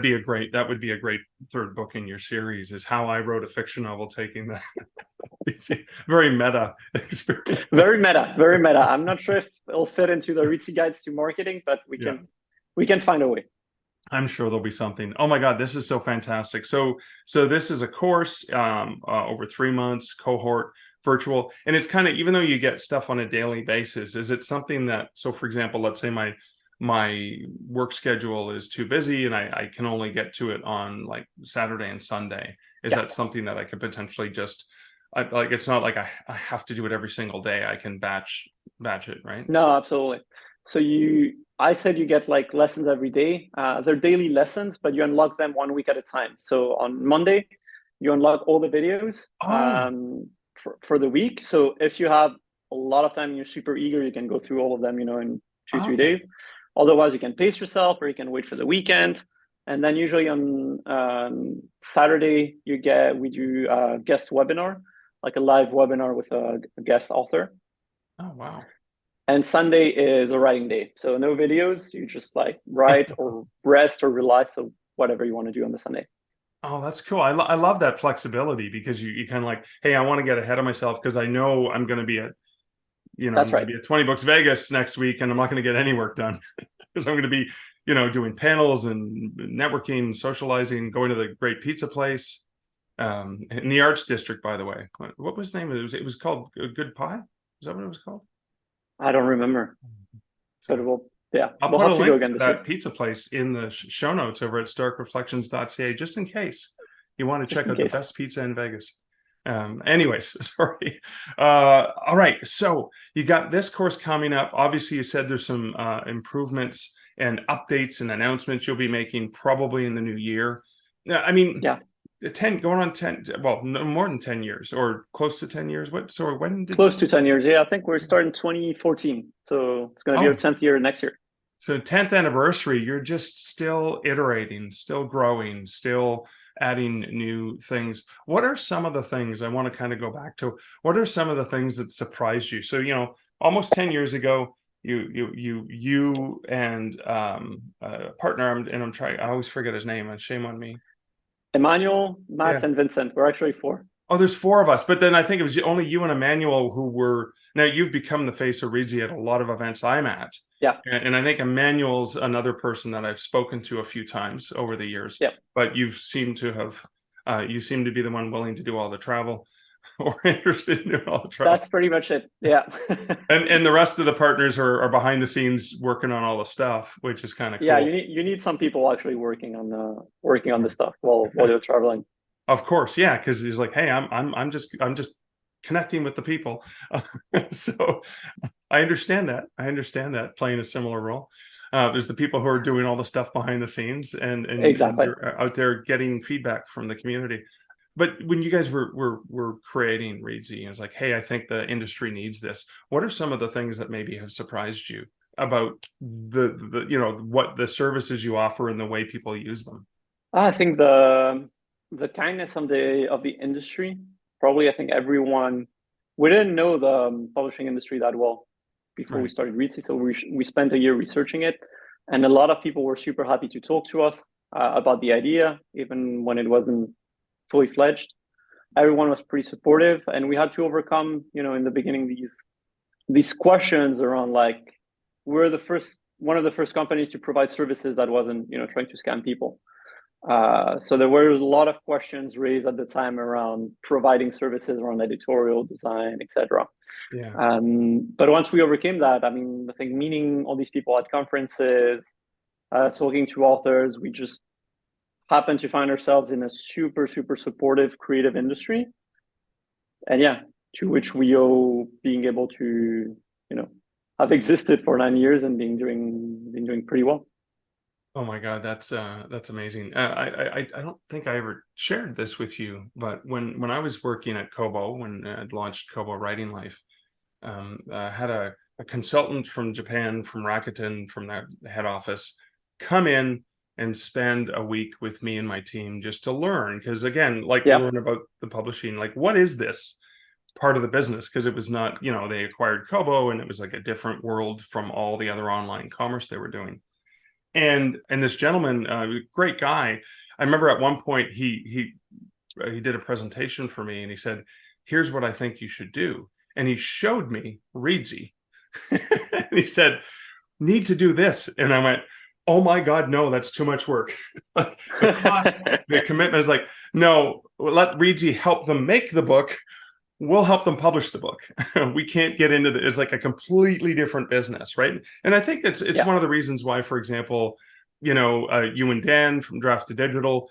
would be a great third book in your series, is how I wrote a fiction novel, taking that very meta experience.
Very meta. I'm not sure if it'll fit into the Reedsy guides to marketing, but we can find a way.
I'm sure there'll be something. Oh my God, this is so fantastic. So this is a course over 3 months, cohort, virtual, and it's kind of, even though you get stuff on a daily basis, is it something that, so for example, let's say my work schedule is too busy and I can only get to it on like Saturday and Sunday. Is that something that I could potentially just, like, it's not like I have to do it every single day. I can batch it, right?
No, absolutely. So I said you get like lessons every day. They're daily lessons, but you unlock them 1 week at a time. So on Monday, you unlock all the videos for the week. So if you have a lot of time and you're super eager, you can go through all of them, in 2-3 days. Otherwise, you can pace yourself, or you can wait for the weekend. And then usually on Saturday, we do a guest webinar, like a live webinar with a guest author.
Oh, wow.
And Sunday is a writing day. So no videos, you just like write or rest or relax, so whatever you want to do on the Sunday.
Oh, that's cool. I love that flexibility, because you kind of like, hey, I want to get ahead of myself because I know I'm going to be at,
That's
I'm going to be at 20 Books Vegas next week, and I'm not going to get any work done because I'm going to be, doing panels and networking, socializing, going to the great pizza place in the Arts District, by the way. What was the name of it? It was called Good Pie. Is that what it was called?
I don't remember. But
I'll
we'll
put
have
a
to go
link
again
to
this
that
week.
pizza place in the show notes over at starkreflections.ca, just in case you want to check out the best pizza in Vegas. Anyways, sorry. All right. So you got this course coming up. Obviously, you said there's some improvements and updates and announcements you'll be making probably in the new year. I mean, 10 going on 10, well, no more than 10 years, or close to 10 years. When did
close to 10 years? Yeah, I think we're starting 2014. So it's going to be our 10th year next year.
So 10th anniversary, you're just still iterating, still growing, still adding new things. What are some of the things I want to kind of go back to? What are some of the things that surprised you? So, almost 10 years ago, you and a partner, and I'm trying, I always forget his name, and shame on me.
Emmanuel, Matt, and Vincent. We're actually 4.
Oh, there's four of us, but then I think it was only you and Emmanuel who were. Now you've become the face of Reedsy at a lot of events I'm at.
Yeah.
And I think Emmanuel's another person that I've spoken to a few times over the years.
Yeah.
But you seem to be the one willing to do all the travel, or interested in doing all the travel.
That's pretty much it. Yeah.
And the rest of the partners are behind the scenes working on all the stuff, which is kind of cool.
Yeah, you need some people actually working on the stuff while you're traveling.
Of course, yeah, because he's like, hey, I'm just connecting with the people. So I understand that. Playing a similar role. There's the people who are doing all the stuff behind the scenes, and
Exactly.
you're out there getting feedback from the community. But when you guys were creating Reedsy, it's like, hey, I think the industry needs this. What are some of the things that maybe have surprised you about the what the services you offer and the way people use them?
I think the kindness of the industry. Probably, I think we didn't know the publishing industry that well before we started Reedsy, so we spent a year researching it, and a lot of people were super happy to talk to us about the idea, even when it wasn't fully fledged. Everyone was pretty supportive, and we had to overcome, in the beginning, these questions around like, we're one of the first companies to provide services that wasn't, trying to scam people. So there were a lot of questions raised at the time around providing services around editorial design, etc.
Yeah.
But once we overcame that, I think meeting all these people at conferences, talking to authors, we just happened to find ourselves in a super, super supportive creative industry. And yeah, to which we owe being able to, have existed for 9 years and been doing pretty well.
Oh my God, that's amazing. I don't think I ever shared this with you, but when I was working at Kobo, when I'd launched Kobo Writing Life, I had a consultant from Japan, from Rakuten, from the head office, come in and spend a week with me and my team just to learn. Because again, learn about the publishing, like what is this part of the business? Because it was not, they acquired Kobo and it was like a different world from all the other online commerce they were doing. And this gentleman, great guy. I remember at one point he did a presentation for me, and he said, "Here's what I think you should do." And he showed me Reedsy. And he said, "Need to do this." And I went, "Oh my God, no, that's too much work." The cost, the commitment is like, no, let Reedsy help them make the book. We'll help them publish the book. We can't get into it's like a completely different business, right? And I think it's one of the reasons why, for example, you and Dan from Draft to Digital,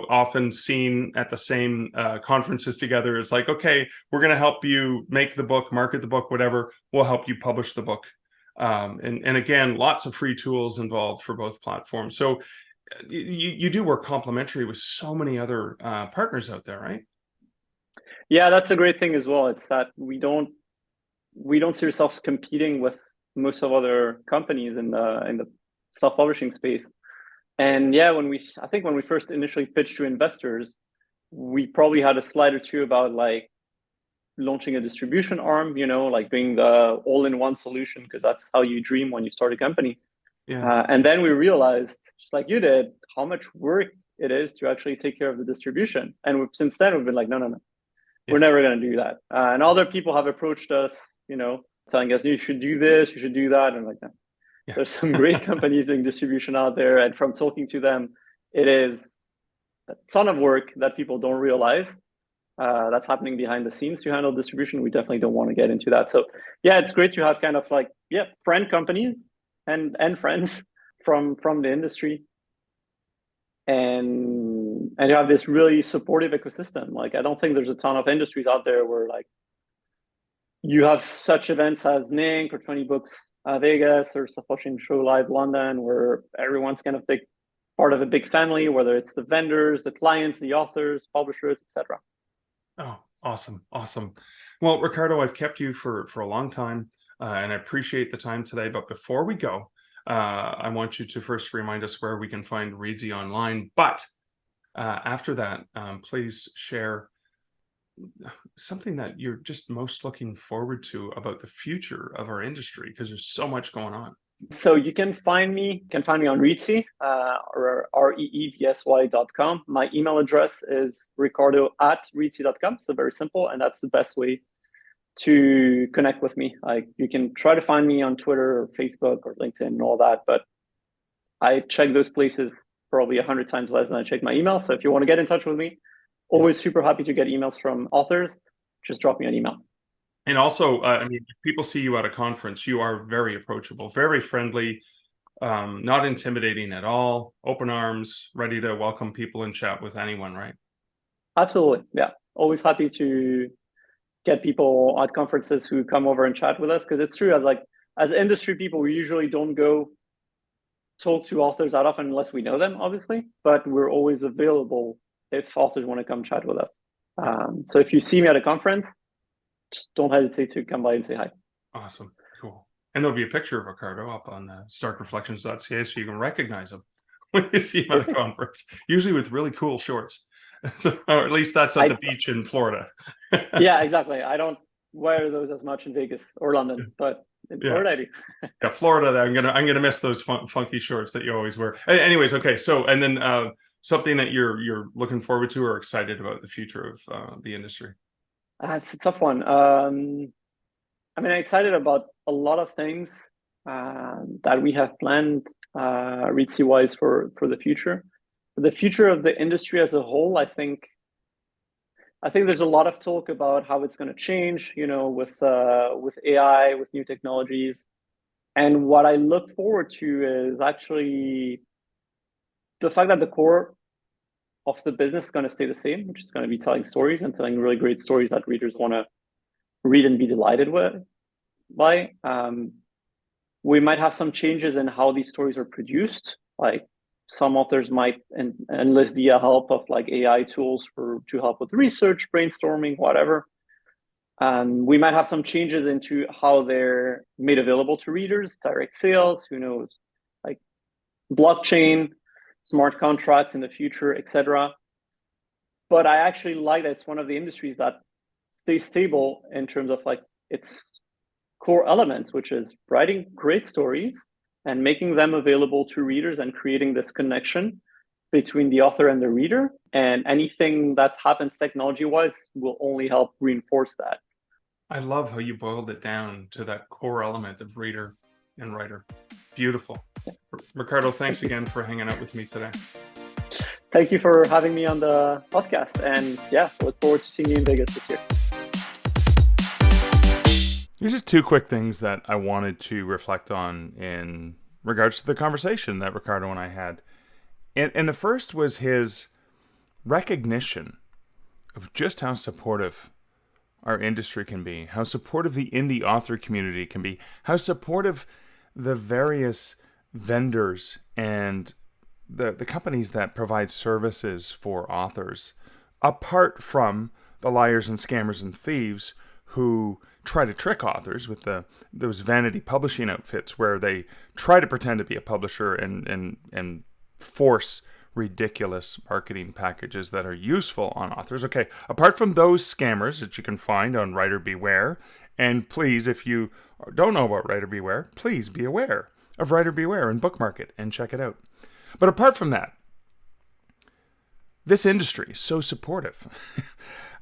often seen at the same conferences together. It's like, okay, we're going to help you make the book, market the book, whatever. We'll help you publish the book. And again, lots of free tools involved for both platforms. So you do work complementary with so many other partners out there, right?
Yeah, that's a great thing as well. It's that we don't see ourselves competing with most of other companies in the self-publishing space. And yeah, I think when we first initially pitched to investors, we probably had a slide or two about like launching a distribution arm, like doing the all-in-one solution, because that's how you dream when you start a company.
Yeah.
And then we realized, just like you did, how much work it is to actually take care of the distribution. And since then, we've been like, no. We're never going to do that. And other people have approached us, telling us, you should do this, you should do that. And like, there's some great companies doing distribution out there. And from talking to them, it is a ton of work that people don't realize that's happening behind the scenes to handle distribution. We definitely don't want to get into that. So yeah, it's great to have kind of like, friend companies and friends from the industry. And you have this really supportive ecosystem. Like, I don't think there's a ton of industries out there where like you have such events as NINC or 20 Books Vegas or Self-Publishing Show Live London, where everyone's kind of part of a big family, whether it's the vendors, the clients, the authors, publishers, etc.
Oh, awesome. Well, Ricardo, I've kept you for a long time, and I appreciate the time today. But before we go, I want you to first remind us where we can find Reedsy online. But after that, please share something that you're just most looking forward to about the future of our industry, because there's so much going on.
So you can find me on Reedsy, or reedsy.com. My email address is ricardo@reedsy.com. So very simple, and that's the best way to connect with me. Like, you can try to find me on Twitter or Facebook or LinkedIn and all that, but I check those places probably 100 times less than I check my email. So if you want to get in touch with me, always super happy to get emails from authors. Just drop me an email.
And also, I mean, if people see you at a conference, you are very approachable, very friendly, not intimidating at all, open arms, ready to welcome people and chat with anyone, right?
Absolutely. Yeah. Always happy to get people at conferences who come over and chat with us. Because it's true, as industry people, we usually don't go talk to authors that often unless we know them, obviously, but we're always available if authors want to come chat with us. So if you see me at a conference, just don't hesitate to come by and say hi.
Awesome. Cool. And there'll be a picture of Ricardo up on starkreflections.ca so you can recognize him when you see him at a conference, usually with really cool shorts. So, or at least that's at the beach in Florida.
Yeah, exactly. I don't wear those as much in Vegas or London, but in Florida I do.
Yeah, Florida, I'm gonna miss those funky shorts that you always wear. Anyways, okay. So, and then something that you're looking forward to or excited about the future of the industry.
It's a tough one. I mean, I'm excited about a lot of things that we have planned Reedsy-wise for the future. The future of the industry as a whole, I think there's a lot of talk about how it's going to change, with AI, with new technologies. And what I look forward to is actually the fact that the core of the business is going to stay the same, which is going to be telling stories and telling really great stories that readers want to read and be delighted by. We might have some changes in how these stories are produced. Like, some authors might enlist the help of like AI tools to help with research, brainstorming, whatever. We might have some changes into how they're made available to readers, direct sales, who knows, like blockchain, smart contracts in the future, etc. But I actually like that it's one of the industries that stays stable in terms of like its core elements, which is writing great stories and making them available to readers and creating this connection between the author and the reader. And anything that happens technology-wise will only help reinforce that.
I love how you boiled it down to that core element of reader and writer. Beautiful. Yeah. Ricardo, thanks again for hanging out with me today.
Thank you for having me on the podcast. And yeah, look forward to seeing you in Vegas this year.
There's just two quick things that I wanted to reflect on in regards to the conversation that Ricardo and I had. And the first was his recognition of just how supportive our industry can be, how supportive the indie author community can be, how supportive the various vendors and the companies that provide services for authors, apart from the liars and scammers and thieves who try to trick authors with those vanity publishing outfits where they try to pretend to be a publisher and force ridiculous marketing packages that are useful on authors. Okay, apart from those scammers that you can find on Writer Beware, and please, if you don't know about Writer Beware, please be aware of Writer Beware and bookmark it and check it out. But apart from that, this industry is so supportive.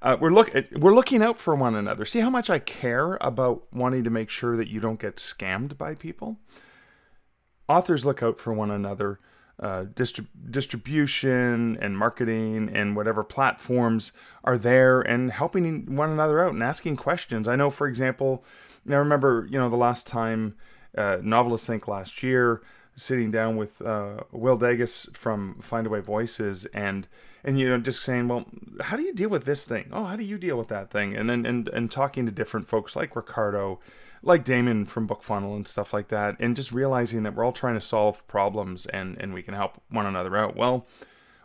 We're looking out for one another. See how much I care about wanting to make sure that you don't get scammed by people? Authors look out for one another. Distribution and marketing and whatever platforms are there and helping one another out and asking questions. I know, for example, I remember, the last time Novelist Inc. last year, sitting down with Will Degas from Findaway Voices and just saying, well, how do you deal with this thing? Oh, how do you deal with that thing? And then and talking to different folks like Ricardo, like Damon from BookFunnel and stuff like that, and just realizing that we're all trying to solve problems and we can help one another out. Well,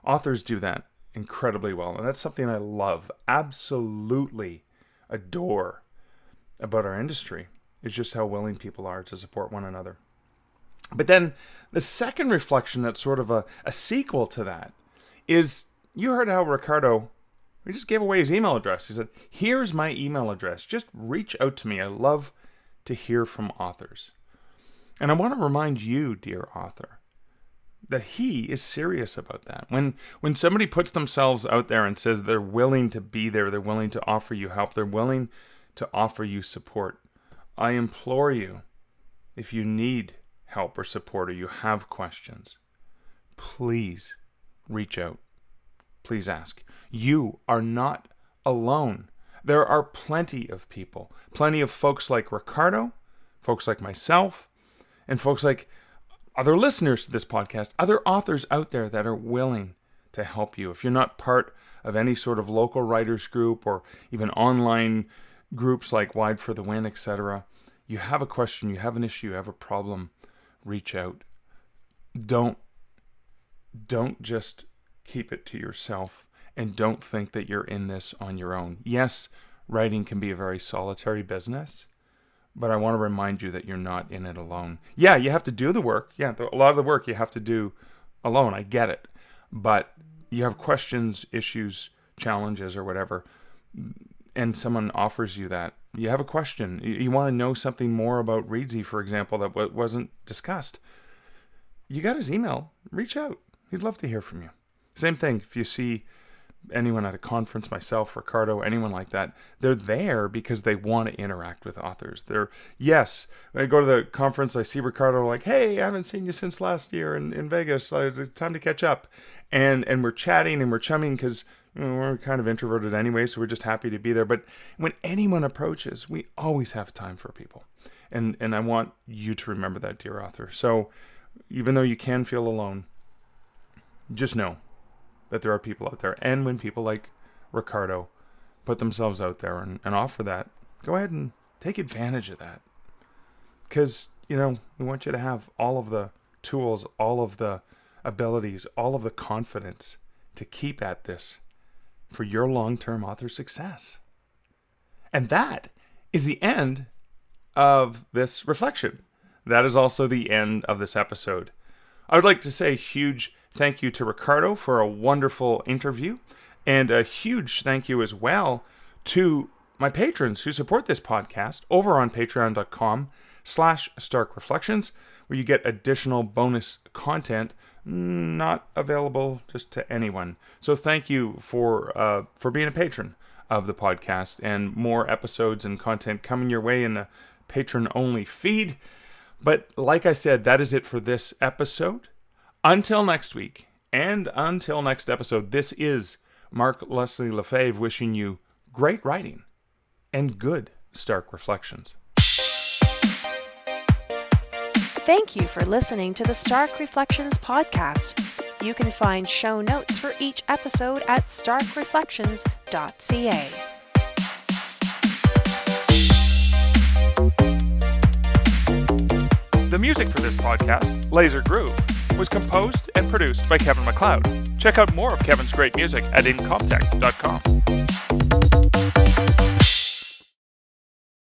authors do that incredibly well, and that's something I love, absolutely adore about our industry, is just how willing people are to support one another. But then the second reflection that's sort of a sequel to that is, you heard how Ricardo, he just gave away his email address. He said, here's my email address. Just reach out to me. I love to hear from authors. And I want to remind you, dear author, that he is serious about that. When somebody puts themselves out there and says they're willing to be there, they're willing to offer you help, they're willing to offer you support, I implore you, if you need help or support or you have questions, please reach out. Please ask. You are not alone. There are plenty of people, plenty of folks like Ricardo, folks like myself, and folks like other listeners to this podcast, other authors out there that are willing to help you. If you're not part of any sort of local writers group or even online groups like Wide for the Win, etc., you have a question, you have an issue, you have a problem, reach out. Don't just keep it to yourself, and don't think that you're in this on your own. Yes, writing can be a very solitary business, but I want to remind you that you're not in it alone. Yeah, you have to do the work. Yeah, a lot of the work you have to do alone. I get it. But you have questions, issues, challenges, or whatever, and someone offers you that. You have a question. You want to know something more about Reedsy, for example, that wasn't discussed. You got his email. Reach out. He'd love to hear from you. Same thing, if you see anyone at a conference, myself, Ricardo, anyone like that, they're there because they want to interact with authors. Yes, when I go to the conference, I see Ricardo like, hey, I haven't seen you since last year in Vegas. It's time to catch up. And we're chatting and we're chumming because we're kind of introverted anyway, so we're just happy to be there. But when anyone approaches, we always have time for people. And I want you to remember that, dear author. So even though you can feel alone, just know that there are people out there. And when people like Ricardo put themselves out there and offer that, go ahead and take advantage of that. Because, we want you to have all of the tools, all of the abilities, all of the confidence to keep at this for your long-term author success. And that is the end of this reflection. That is also the end of this episode. I would like to say a huge thank you to Ricardo for a wonderful interview, and a huge thank you as well to my patrons who support this podcast over on patreon.com/starkreflections, where you get additional bonus content not available just to anyone. So thank you for being a patron of the podcast, and more episodes and content coming your way in the patron-only feed. But like I said, that is it for this episode. Until next week, and until next episode, this is Mark Leslie Lefebvre wishing you great writing and good Stark Reflections.
Thank you for listening to the Stark Reflections podcast. You can find show notes for each episode at starkreflections.ca.
The music for this podcast, Laser Groove, was composed and produced by Kevin MacLeod. Check out more of Kevin's great music at incomtech.com.